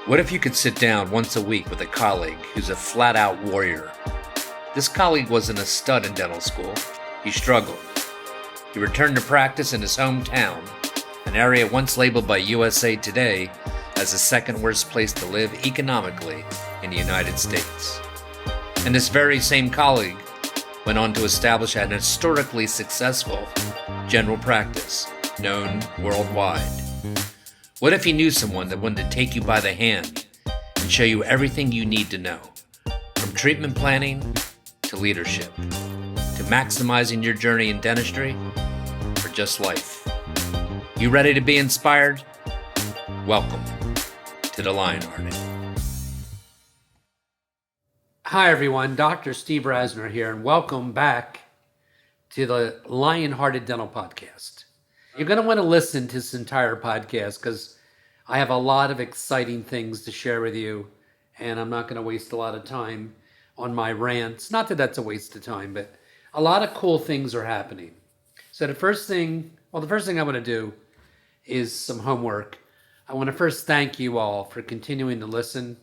What if you could sit down once a week with a colleague who's a flat-out warrior? This colleague wasn't a stud in dental school. He struggled. He returned to practice in his hometown, an area once labeled by USA Today as the second worst place to live economically in the United States. And this very same colleague went on to establish an historically successful general practice known worldwide. What if you knew someone that wanted to take you by the hand and show you everything you need to know, from treatment planning to leadership, to maximizing your journey in dentistry, or just life? You ready to be inspired? Welcome to the Lionhearted. Hi everyone, Dr. Steve Rasner here, and welcome back to the Lionhearted Dental Podcast. You're going to want to listen to this entire podcast because I have a lot of exciting things to share with you, and I'm not going to waste a lot of time on my rants. Not that that's a waste of time, but a lot of cool things are happening. So the first thing I want to do is some homework. I want to first thank you all for continuing to listen,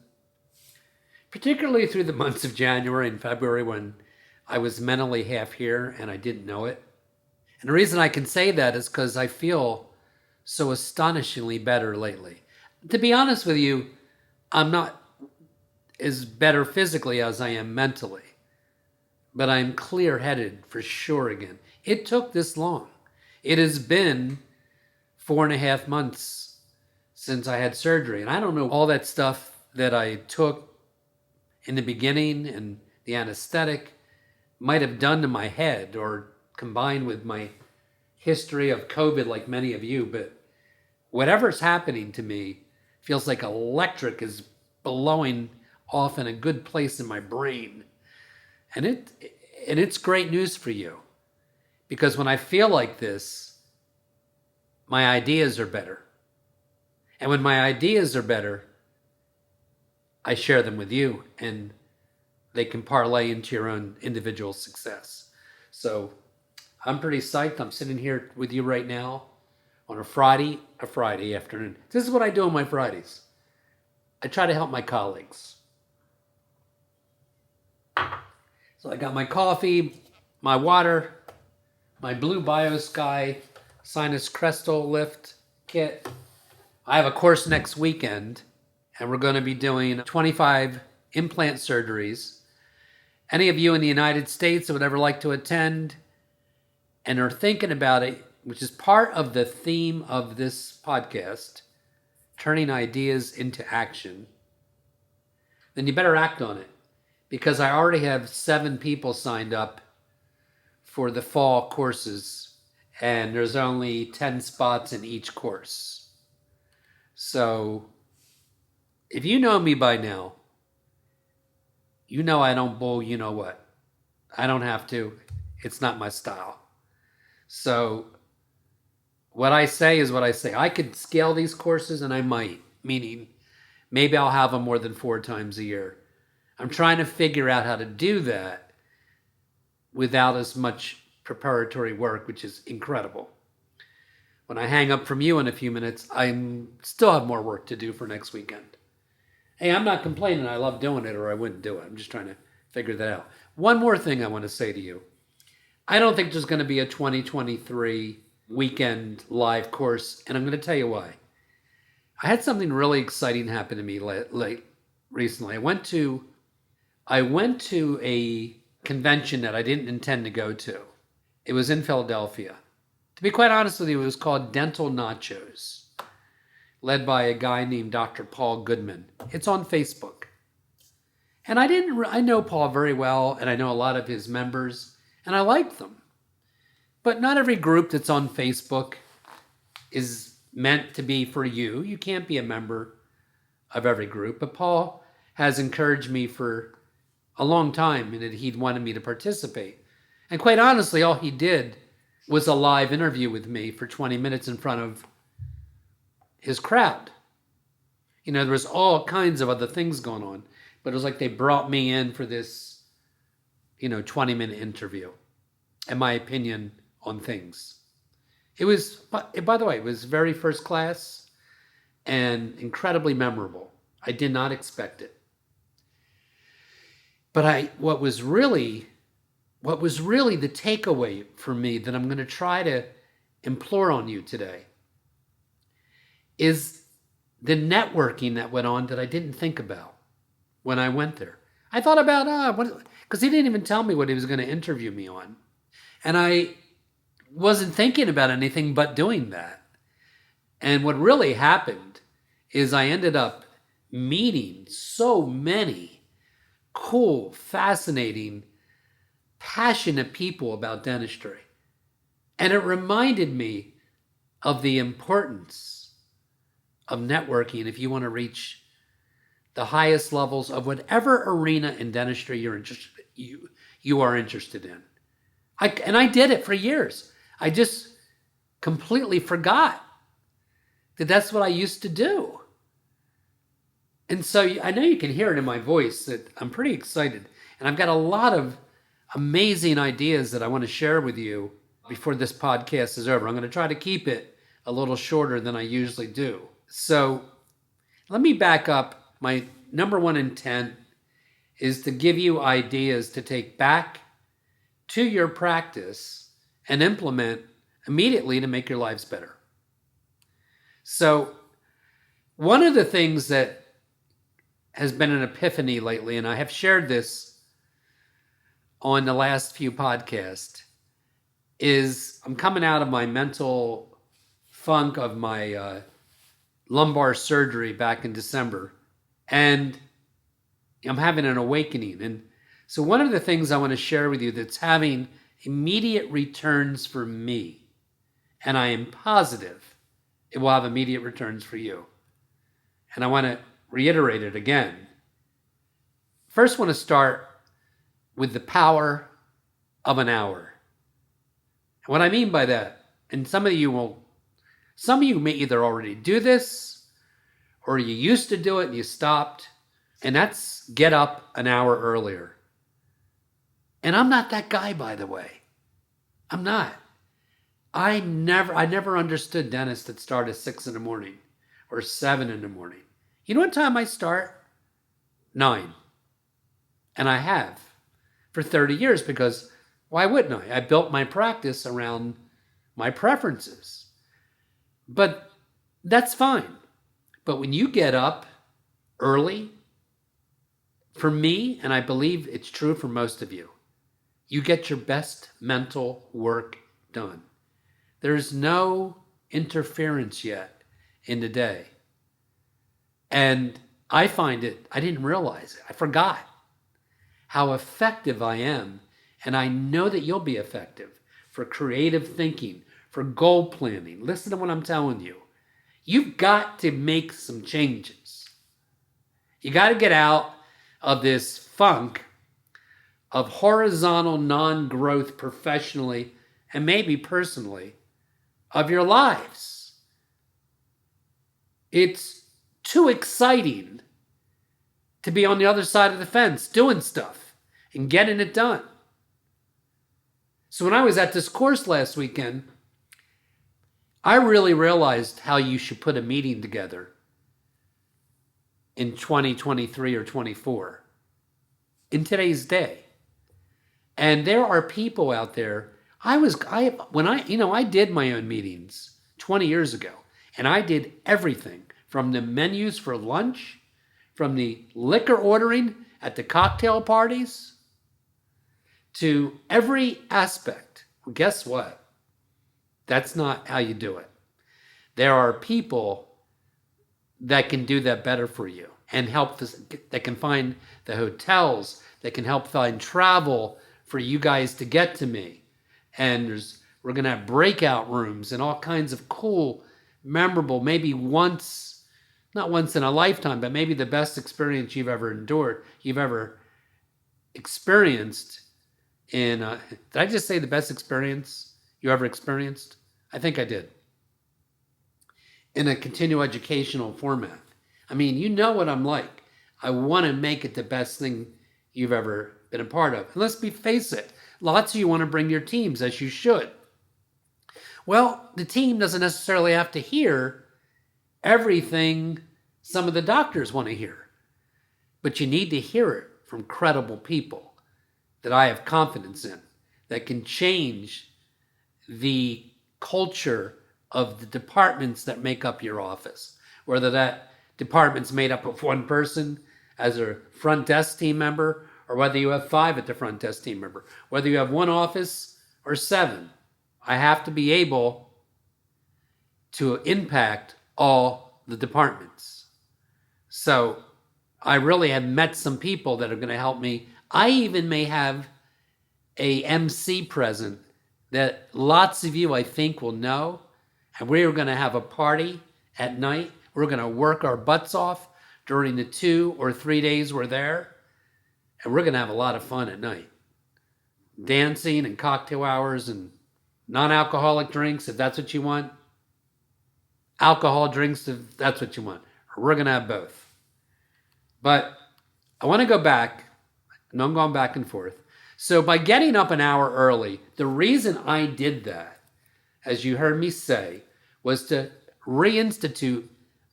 particularly through the months of January and February when I was mentally half here and I didn't know it. And the reason I can say that is because I feel so astonishingly better lately. To be honest with you, I'm not as better physically as I am mentally, but I'm clear-headed for sure again. It took this long. It has been 4.5 months since I had surgery, and I don't know all that stuff that I took in the beginning and the anesthetic might have done to my head or combined with my history of COVID like many of you, but whatever's happening to me feels like electric is blowing off in a good place in my brain. And it's great news for you, because when I feel like this, my ideas are better. And when my ideas are better, I share them with you and they can parlay into your own individual success. So I'm pretty psyched. I'm sitting here with you right now on a Friday afternoon. This is what I do on my Fridays. I try to help my colleagues. So I got my coffee, my water, my Blue BioSky Sinus Crestal Lift kit. I have a course next weekend, and we're going to be doing 25 implant surgeries. Any of you in the United States that would ever like to attend and are thinking about it, which is part of the theme of this podcast, turning ideas into action, then you better act on it, because I already have 7 people signed up for the fall courses, and there's only 10 spots in each course. So if you know me by now, you know I don't bull you know what. I don't have to. It's not my style. So what I say is what I say. I could scale these courses, and I might, meaning maybe I'll have them more than 4 times a year. I'm trying to figure out how to do that without as much preparatory work, which is incredible. When I hang up from you in a few minutes, I still have more work to do for next weekend. Hey, I'm not complaining. I love doing it, or I wouldn't do it. I'm just trying to figure that out. One more thing I want to say to you. I don't think there's going to be a 2023 weekend live course, and I'm going to tell you why. I had something really exciting happen to me recently. I went to a convention that I didn't intend to go to. It was in Philadelphia. To be quite honest with you, it was called Dental Nachos, led by a guy named Dr. Paul Goodman. It's on Facebook. And I know Paul very well, and I know a lot of his members, and I like them. But not every group that's on Facebook is meant to be for you. You can't be a member of every group. But Paul has encouraged me for a long time, and that he'd wanted me to participate. And quite honestly, all he did was a live interview with me for 20 minutes in front of his crowd. You know, there was all kinds of other things going on, but it was like they brought me in for this, 20-minute interview and my opinion on things. It was, by the way, it was very first class and incredibly memorable. I did not expect it. But what was really the takeaway for me that I'm going to try to implore on you today is the networking that went on that I didn't think about when I went there. I thought about, because he didn't even tell me what he was going to interview me on. And I wasn't thinking about anything but doing that. And what really happened is I ended up meeting so many cool, fascinating, passionate people about dentistry. And it reminded me of the importance of networking if you want to reach the highest levels of whatever arena in dentistry you are interested in. I did it for years. I just completely forgot that that's what I used to do. And so I know you can hear it in my voice that I'm pretty excited. And I've got a lot of amazing ideas that I want to share with you before this podcast is over. I'm going to try to keep it a little shorter than I usually do. So let me back up. My number one intent is to give you ideas to take back to your practice and implement immediately to make your lives better. So one of the things that has been an epiphany lately, and I have shared this on the last few podcasts, is I'm coming out of my mental funk of my lumbar surgery back in December, and I'm having an awakening. And so one of the things I want to share with you that's having immediate returns for me, and I am positive it will have immediate returns for you. And I want to reiterate it again. First, I want to start with the power of an hour. And what I mean by that, and some of you may either already do this, or you used to do it and you stopped, and that's get up an hour earlier. And I'm not that guy, by the way. I'm not. I never understood dentists that start at 6 in the morning or 7 in the morning. You know what time I start? 9. And I have for 30 years, because why wouldn't I? I built my practice around my preferences. But that's fine. But when you get up early, for me, and I believe it's true for most of you, you get your best mental work done. There's no interference yet in the day. And I find it, I didn't realize it. I forgot how effective I am. And I know that you'll be effective for creative thinking, for goal planning. Listen to what I'm telling you. You've got to make some changes. You got to get out of this funk of horizontal non-growth professionally and maybe personally of your lives. It's too exciting to be on the other side of the fence doing stuff and getting it done. So when I was at this course last weekend, I really realized how you should put a meeting together in 2023 or 24 in today's day. And there are people out there. I did my own meetings 20 years ago, and I did everything from the menus for lunch, from the liquor ordering at the cocktail parties, to every aspect. Well, guess what? That's not how you do it. There are people that can do that better for you and help that can find the hotels, that can help find travel for you guys to get to me. And we're going to have breakout rooms and all kinds of cool, memorable, maybe not once in a lifetime, but maybe the best experience you've ever experienced in, did I just say the best experience you ever experienced? I think I did. In a continual educational format. I mean, you know what I'm like. I want to make it the best thing you've ever been a part of. And let's face it, lots of you want to bring your teams, as you should. Well, the team doesn't necessarily have to hear everything some of the doctors want to hear. But you need to hear it from credible people that I have confidence in, that can change the culture of the departments that make up your office. Whether that department's made up of one person as a front desk team member, or whether you have 5 at the front desk team member, whether you have 1 office or 7. I have to be able to impact all the departments. So I really have met some people that are going to help me. I even may have a MC present that lots of you, I think, will know. And we're going to have a party at night. We're going to work our butts off during the 2 or 3 days we're there. And we're going to have a lot of fun at night. Dancing and cocktail hours and non-alcoholic drinks, if that's what you want. Alcohol drinks, if that's what you want. We're going to have both. But I want to go back. I know I'm going back and forth. So by getting up an hour early, the reason I did that, as you heard me say, was to reinstitute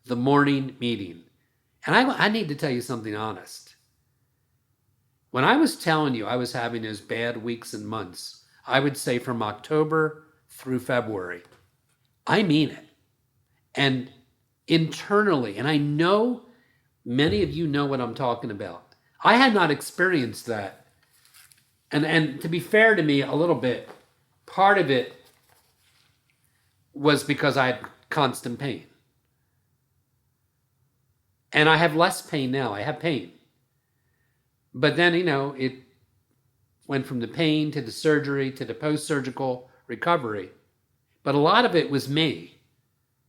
the morning meeting. And I need to tell you something honest. When I was telling you I was having those bad weeks and months, I would say from October through February, I mean it. And internally, and I know many of you know what I'm talking about. I had not experienced that. And to be fair to me a little bit, part of it was because I had constant pain. And I have less pain now. I have pain. But then, it went from the pain to the surgery to the post-surgical recovery. But a lot of it was me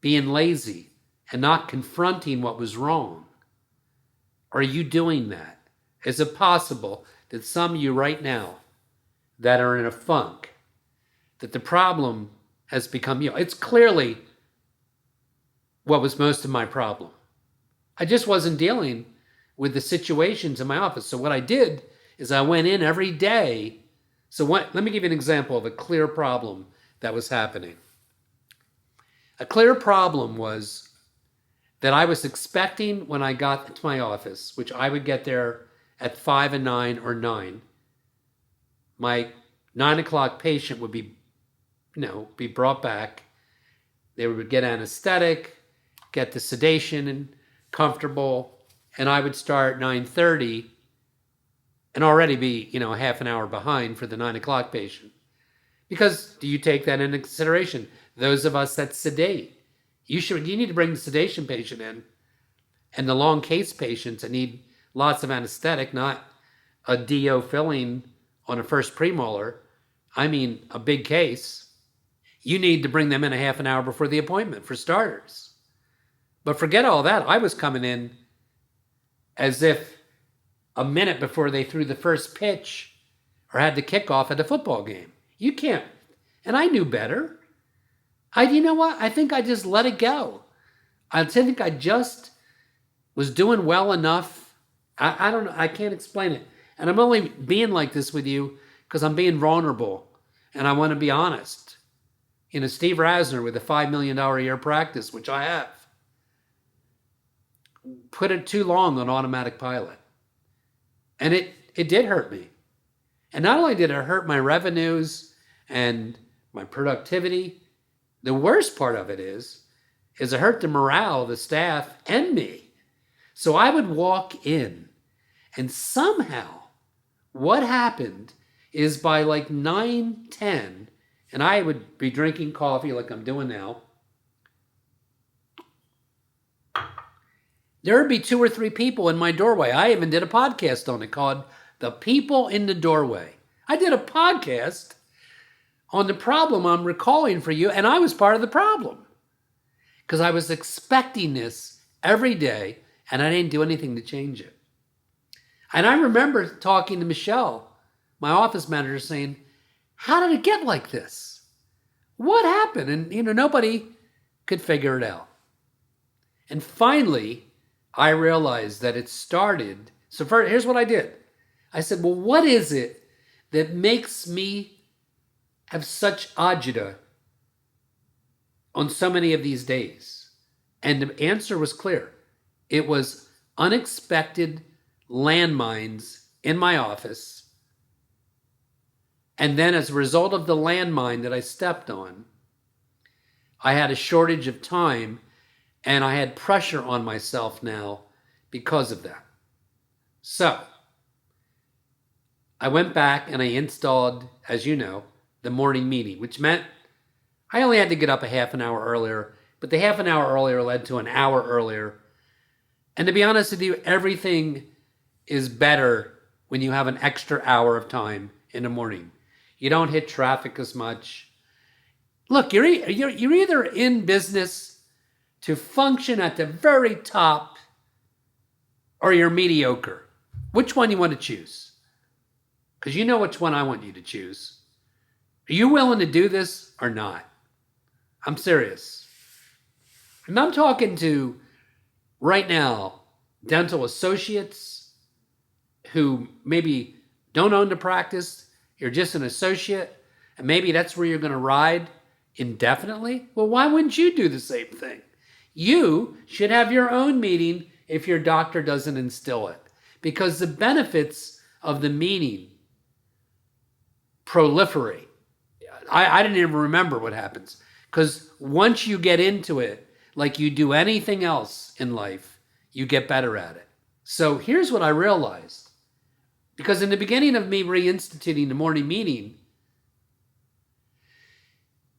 being lazy and not confronting what was wrong. Are you doing that? Is it possible that some of you right now that are in a funk, that the problem has become you? It's clearly what was most of my problem. I just wasn't dealing with the situations in my office. So what I did is I went in every day. Let me give you an example of a clear problem that was happening. A clear problem was that I was expecting when I got to my office, which I would get there at 5 and 9 or 9, my 9 o'clock patient would be brought back. They would get anesthetic, get the sedation and comfortable, and I would start 9:30 and already be, a half an hour behind for the 9 o'clock patient. Because do you take that into consideration? Those of us that sedate, you need to bring the sedation patient in, and the long case patients that need lots of anesthetic, not a DO filling on a first premolar. I mean, a big case. You need to bring them in a half an hour before the appointment, for starters. But forget all that. I was coming in as if a minute before they threw the first pitch or had the kickoff at a football game. You can't. And I knew better. You know what? I think I just let it go. I think I just was doing well enough. I don't know. I can't explain it. And I'm only being like this with you because I'm being vulnerable and I want to be honest. Steve Rasner with a $5 million a year practice, which I have, put it too long on automatic pilot. And it did hurt me. And not only did it hurt my revenues and my productivity, the worst part of it is it hurt the morale of the staff and me. So I would walk in, and somehow what happened is by like 9:10, and I would be drinking coffee like I'm doing now, there would be 2 or 3 people in my doorway. I even did a podcast on it called The People in the Doorway. I did a podcast on the problem I'm recalling for you, and I was part of the problem because I was expecting this every day, and I didn't do anything to change it. And I remember talking to Michelle, my office manager, saying, how did it get like this? What happened? And, nobody could figure it out. And finally, I realized that it started. So first, here's what I did. I said, well, what is it that makes me have such agita on so many of these days? And the answer was clear. It was unexpected landmines in my office. And then as a result of the landmine that I stepped on, I had a shortage of time and I had pressure on myself now because of that. So I went back and I installed, as you know, the morning meeting, which meant I only had to get up a half an hour earlier, but the half an hour earlier led to an hour earlier. And to be honest with you, everything is better when you have an extra hour of time in the morning. You don't hit traffic as much. Look, you're either in business to function at the very top or you're mediocre. Which one you want to choose? Because you know which one I want you to choose. Are you willing to do this or not? I'm serious. And I'm talking to, right now, dental associates who maybe don't own the practice. You're just an associate, and maybe that's where you're going to ride indefinitely. Well, why wouldn't you do the same thing? You should have your own meeting if your doctor doesn't instill it, because the benefits of the meeting proliferate. I didn't even remember what happens, because once you get into it, like you do anything else in life, you get better at it. So here's what I realized. Because in the beginning of me reinstituting the morning meeting,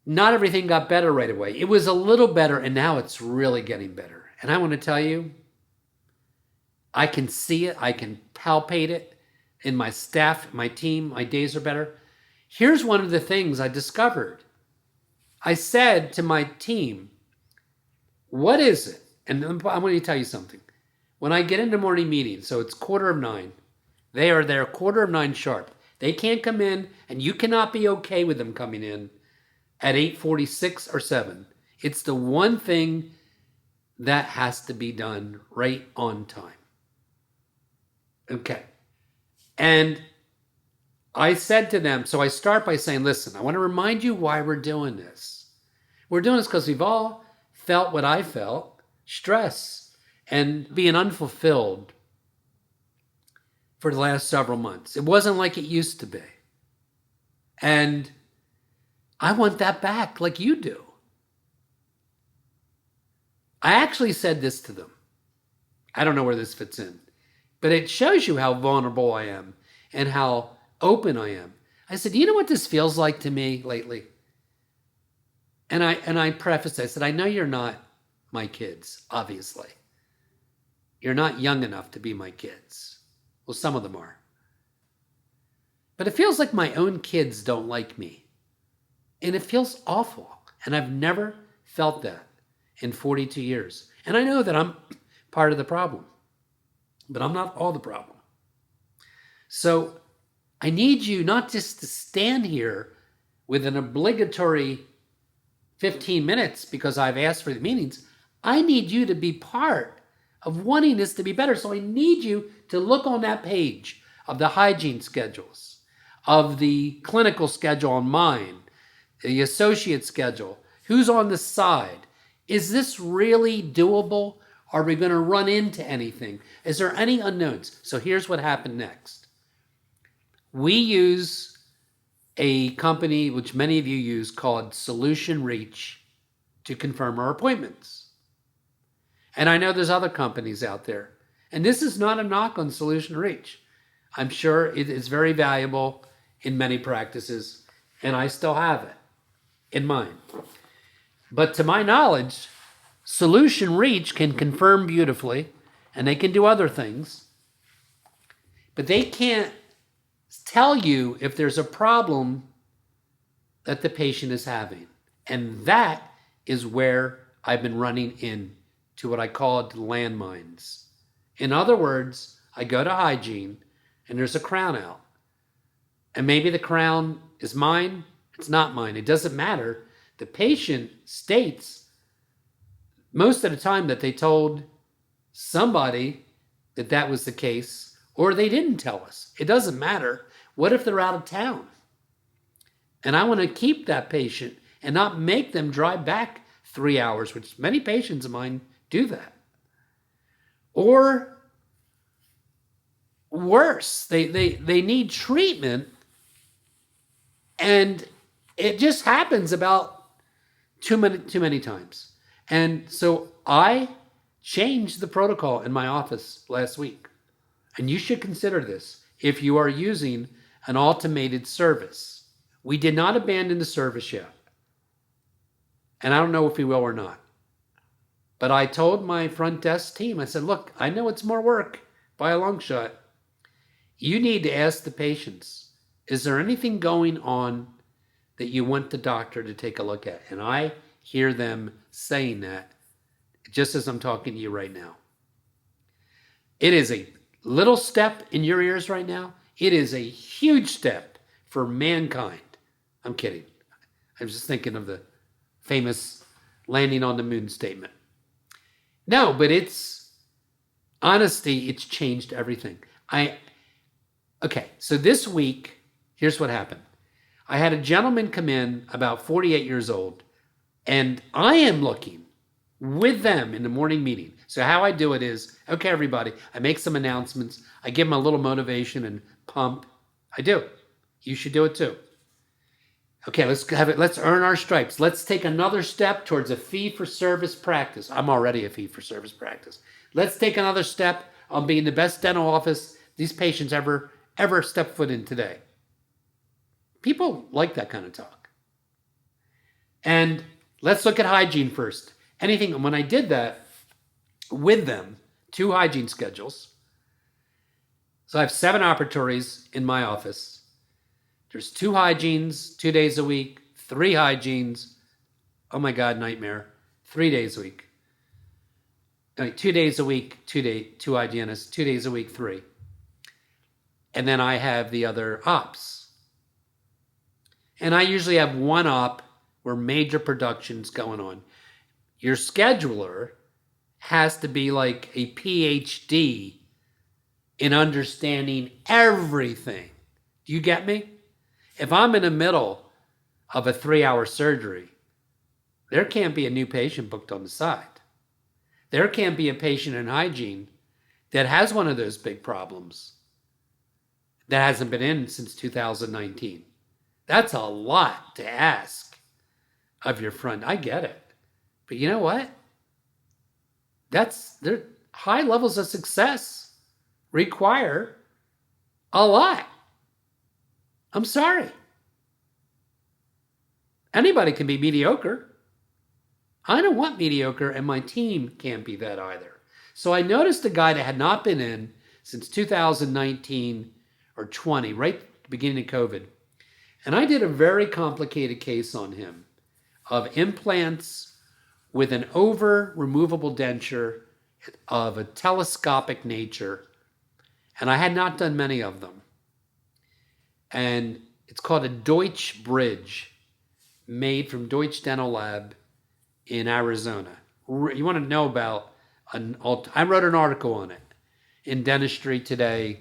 not everything got better right away. It was a little better, and now it's really getting better. And I want to tell you, I can see it. I can palpate it in my staff, my team. My days are better. Here's one of the things I discovered. I said to my team, what is it? And I'm going to tell you something. When I get into morning meetings, so it's 9:15, they are there 9:15 sharp. They can't come in, and you cannot be okay with them coming in at 8:46 or 7. It's the one thing that has to be done right on time. Okay. And I said to them, so I start by saying, listen, I want to remind you why we're doing this. We're doing this because we've all felt what I felt, stress and being unfulfilled for the last several months. It wasn't like it used to be. And I want that back like you do. I actually said this to them. I don't know where this fits in, but it shows you how vulnerable I am and how open I am. I said, do you know what this feels like to me lately? And I prefaced, I said, I know you're not my kids, obviously. You're not young enough to be my kids. Well, some of them are. But it feels like my own kids don't like me. And it feels awful. And I've never felt that in 42 years. And I know that I'm part of the problem, but I'm not all the problem. So I need you not just to stand here with an obligatory 15 minutes because I've asked for the meetings. I need you to be part of wanting this to be better. So I need you to look on that page of the hygiene schedules, of the clinical schedule on mine, the associate schedule. Who's on the side? Is this really doable? Are we going to run into anything? Is there any unknowns? So here's what happened next. We use a company which many of you use called Solution Reach to confirm our appointments. And I know there's other companies out there. And this is not a knock on Solution Reach. I'm sure it is very valuable in many practices, and I still have it in mine. But to my knowledge, Solution Reach can confirm beautifully, and they can do other things, but they can't tell you if there's a problem that the patient is having. And that is where I've been running into what I call landmines. In other words, I go to hygiene and there's a crown out. And maybe the crown is mine, it's not mine. It doesn't matter. The patient states most of the time that they told somebody that that was the case, or they didn't tell us. It doesn't matter. What if they're out of town? And I want to keep that patient and not make them drive back 3 hours, which many patients of mine do that. or worse, they need treatment, and it just happens about too many times. And so I changed the protocol in my office last week. And you should consider this if you are using an automated service. We did not abandon the service yet. And I don't know if we will or not. But I told my front desk team, I said, look, I know it's more work by a long shot. You need to ask the patients, is there anything going on that you want the doctor to take a look at? And I hear them saying that just as I'm talking to you right now. It is a little step in your ears right now. It is a huge step for mankind. I'm kidding. I was just thinking of the famous landing on the moon statement. No, but it's changed everything. Okay, so this week, here's what happened. I had a gentleman come in about 48 years old, and I am looking with them in the morning meeting. So how I do it is, okay, everybody, I make some announcements. I give them a little motivation and pump. I do. You should do it too. Okay, let's earn our stripes. Let's take another step towards a fee-for-service practice. I'm already a fee-for-service practice. Let's take another step on being the best dental office these patients ever step foot in today. People like that kind of talk. And let's look at hygiene first. When I did that with them, 2 hygiene schedules. So I have 7 operatories in my office. There's 2 hygienes, 2 days a week, 3 hygienes. Oh my God, nightmare. 3 days a week. 2 days a week, 2 hygienists, 2 days a week, 3. And then I have the other ops. And I usually have 1 op where major production's going on. Your scheduler has to be like a PhD in understanding everything. Do you get me? If I'm in the middle of a 3-hour surgery, there can't be a new patient booked on the side. There can't be a patient in hygiene that has one of those big problems that hasn't been in since 2019. That's a lot to ask of your front. I get it. But you know what? Their high levels of success require a lot. I'm sorry. Anybody can be mediocre. I don't want mediocre, and my team can't be that either. So I noticed a guy that had not been in since 2019 or 20, right at the beginning of COVID. And I did a very complicated case on him of implants with an over-removable denture of a telescopic nature. And I had not done many of them. And it's called a Deutsche Bridge, made from Deutsche Dental Lab in Arizona. You want to know about I wrote an article on it in Dentistry Today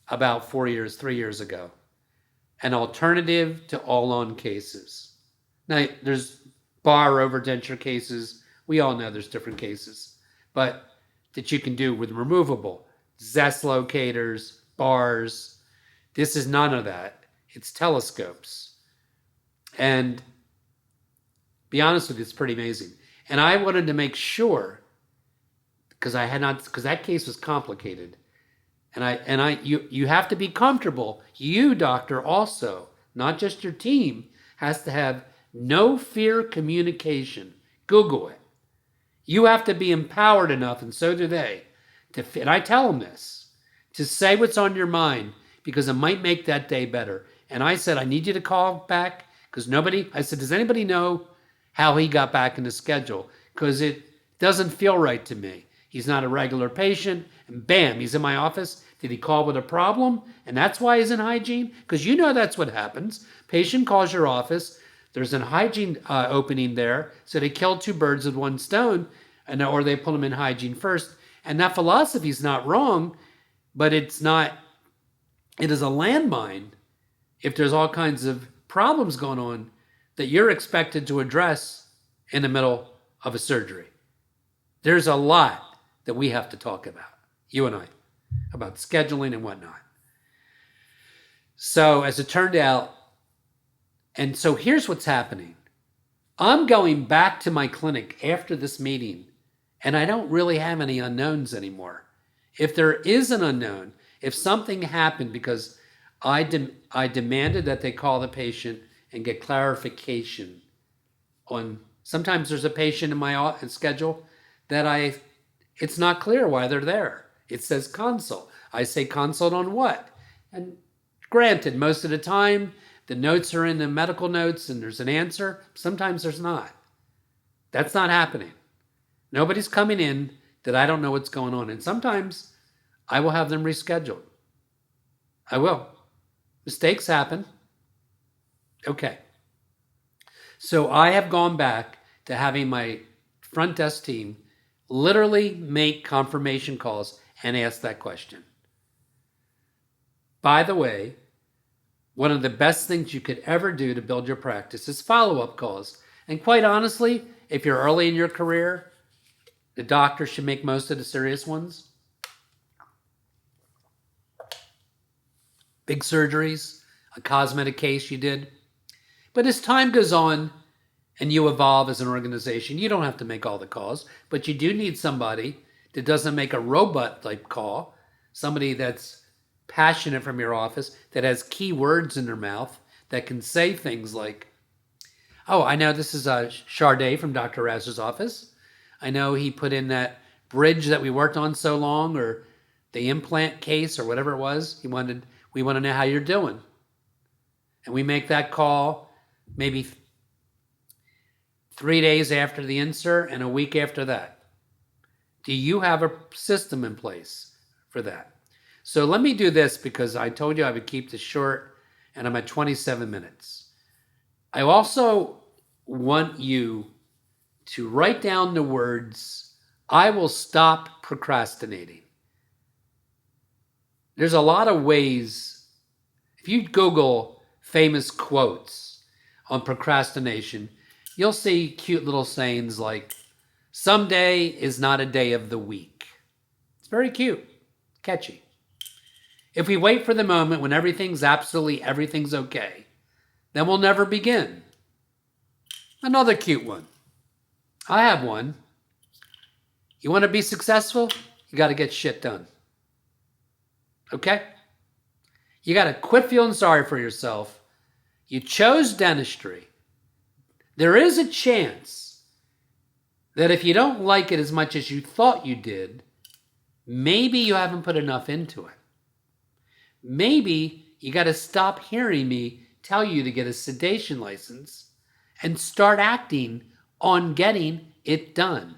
about 3 years ago. An alternative to all-on cases. Now, there's bar overdenture cases. We all know there's different cases, but that you can do with removable zest locators, bars. This is none of that. It's telescopes. And be honest with you, it's pretty amazing. And I wanted to make sure, because that case was complicated. You have to be comfortable. You, doctor, also, not just your team, has to have no fear communication. Google it. You have to be empowered enough, and so do they, and I tell them this, to say what's on your mind, because it might make that day better. And I said, I need you to call back, because I said, does anybody know how he got back in the schedule? Because it doesn't feel right to me. He's not a regular patient, and bam, he's in my office. Did he call with a problem? And that's why he's in hygiene? Because you know that's what happens. Patient calls your office. There's a hygiene opening there, so they kill 2 birds with 1 stone, or they put them in hygiene first. And that philosophy is not wrong, but it is a landmine if there's all kinds of problems going on that you're expected to address in the middle of a surgery. There's a lot that we have to talk about, you and I, about scheduling and whatnot. So as it turned out, and so here's what's happening. I'm going back to my clinic after this meeting, and I don't really have any unknowns anymore. If there is an unknown, if something happened because I demanded that they call the patient and get clarification on, sometimes there's a patient in my schedule that it's not clear why they're there. It says consult. I say consult on what? And granted, most of the time, the notes are in the medical notes and there's an answer. Sometimes there's not. That's not happening. Nobody's coming in that I don't know what's going on. And sometimes I will have them rescheduled. I will. Mistakes happen. Okay. So I have gone back to having my front desk team literally make confirmation calls and ask that question. By the way, one of the best things you could ever do to build your practice is follow-up calls. And quite honestly, if you're early in your career, the doctor should make most of the serious ones. Big surgeries, a cosmetic case you did. But as time goes on and you evolve as an organization, you don't have to make all the calls, but you do need somebody that doesn't make a robot-type call, somebody that's passionate from your office, that has key words in their mouth, that can say things like, oh, I know this is Charday from Dr. Rasner's office. I know he put in that bridge that we worked on so long, or the implant case, or whatever it was. We want to know how you're doing. And we make that call maybe 3 days after the insert and a week after that. Do you have a system in place for that? So let me do this because I told you I would keep this short and I'm at 27 minutes. I also want you to write down the words, I will stop procrastinating. There's a lot of ways. If you Google famous quotes on procrastination, you'll see cute little sayings like, someday is not a day of the week. It's very cute, catchy. If we wait for the moment when everything's okay, then we'll never begin. Another cute one. I have one. You want to be successful? You got to get shit done. Okay? You got to quit feeling sorry for yourself. You chose dentistry. There is a chance that if you don't like it as much as you thought you did, maybe you haven't put enough into it. Maybe you got to stop hearing me tell you to get a sedation license and start acting on getting it done.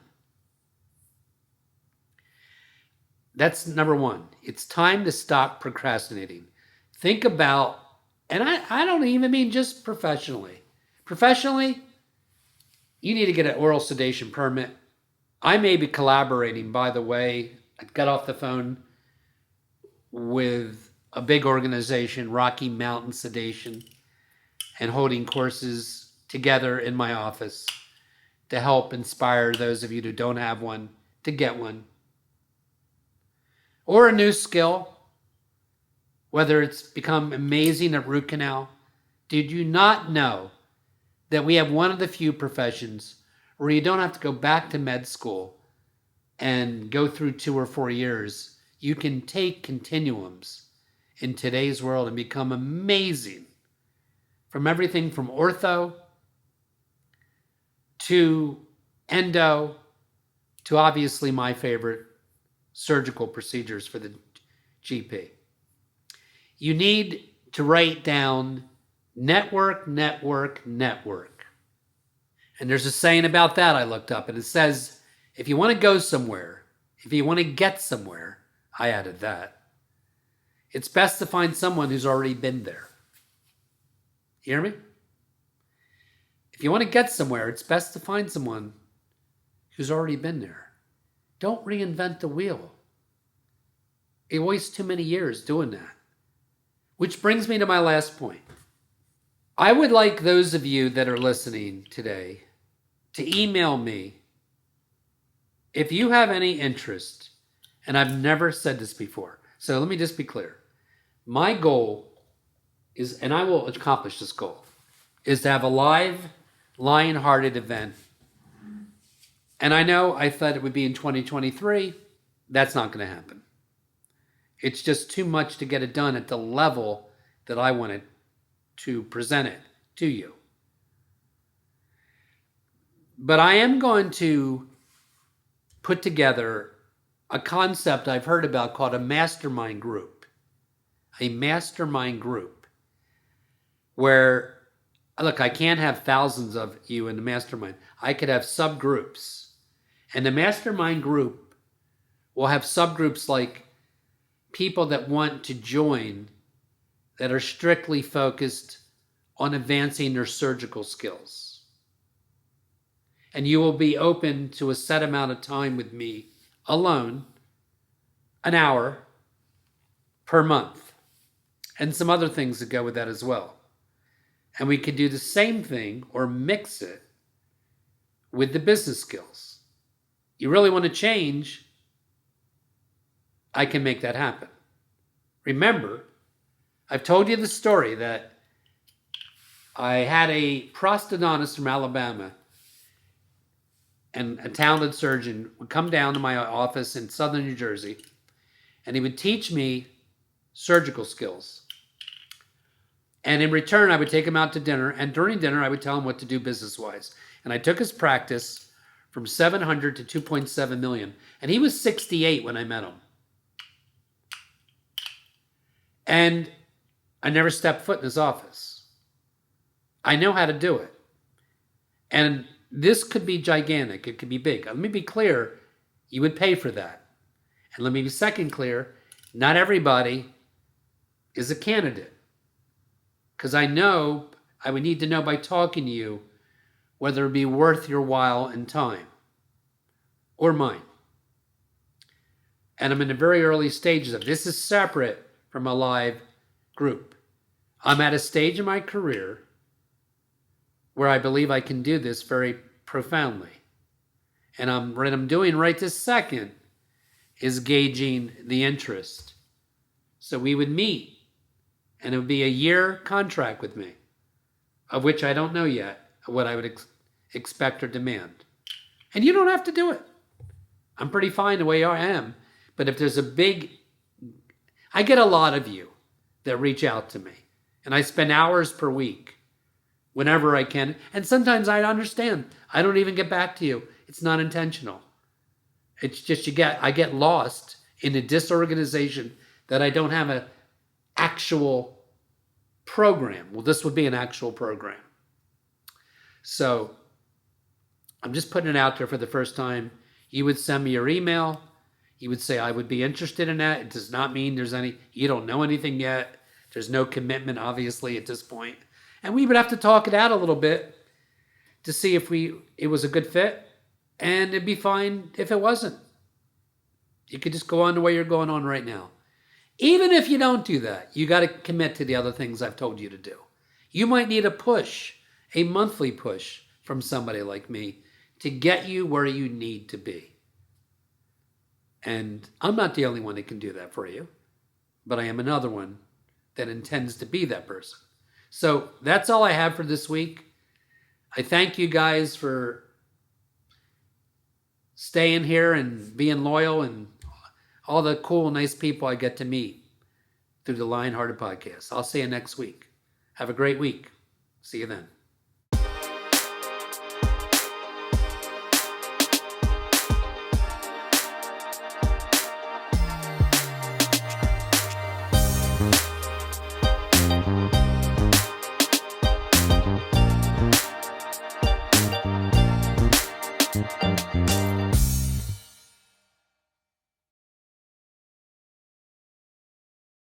That's number one. It's time to stop procrastinating. Think about, and I don't even mean just professionally. Professionally, you need to get an oral sedation permit. I may be collaborating, by the way. I got off the phone with a big organization, Rocky Mountain Sedation, and holding courses together in my office to help inspire those of you who don't have one to get one. Or a new skill, whether it's become amazing at root canal. Did you not know that we have one of the few professions where you don't have to go back to med school and go through 2 or 4 years? You can take continuums in today's world and become amazing, from everything from ortho to endo to obviously my favorite, surgical procedures for the GP. You need to write down network, network, network. And there's a saying about that I looked up, and it says, if you want to go somewhere, if you want to get somewhere, I added that, it's best to find someone who's already been there. Hear me? If you want to get somewhere, it's best to find someone who's already been there. Don't reinvent the wheel. It wastes too many years doing that. Which brings me to my last point. I would like those of you that are listening today to email me if you have any interest, and I've never said this before, so let me just be clear. My goal is, and I will accomplish this goal, is to have a live Lionhearted event. And I know I thought it would be in 2023. That's not going to happen. It's just too much to get it done at the level that I wanted to present it to you. But I am going to put together a concept I've heard about called a mastermind group. A mastermind group where, look, I can't have thousands of you in the mastermind. I could have subgroups. And the mastermind group will have subgroups like people that want to join that are strictly focused on advancing their surgical skills. And you will be open to a set amount of time with me alone, an hour per month, and some other things that go with that as well. And we could do the same thing or mix it with the business skills. You really want to change, I can make that happen. Remember, I've told you the story that I had a prosthodontist from Alabama, and a talented surgeon would come down to my office in southern New Jersey, and he would teach me surgical skills. And in return, I would take him out to dinner, and during dinner, I would tell him what to do business-wise. And I took his practice from 700 to 2.7 million. And he was 68 when I met him. And I never stepped foot in his office. I know how to do it. And this could be gigantic. It could be big. Let me be clear. You would pay for that. And let me be second clear. Not everybody is a candidate. Because I know I would need to know by talking to you whether it would be worth your while and time or mine. And I'm in the very early stages of this. Is separate from a live group. I'm at a stage in my career where I believe I can do this very profoundly. And what I'm doing right this second is gauging the interest. So we would meet, and it would be a year contract with me, of which I don't know yet what I would expect or demand. And you don't have to do it. I'm pretty fine the way I am. But if there's I get a lot of you that reach out to me, and I spend hours per week whenever I can. And sometimes I understand. I don't even get back to you. It's not intentional. It's just I get lost in a disorganization that I don't have an actual program. Well, this would be an actual program. So I'm just putting it out there for the first time. You would send me your email. You would say, I would be interested in that. It does not mean you don't know anything yet. There's no commitment, obviously, at this point. And we would have to talk it out a little bit to see if it was a good fit. And it'd be fine if it wasn't. You could just go on the way you're going on right now. Even if you don't do that, you got to commit to the other things I've told you to do. You might need a push, a monthly push from somebody like me to get you where you need to be. And I'm not the only one that can do that for you, but I am another one that intends to be that person. So that's all I have for this week. I thank you guys for staying here and being loyal and all the cool, nice people I get to meet through the Lionhearted podcast. I'll see you next week. Have a great week. See you then.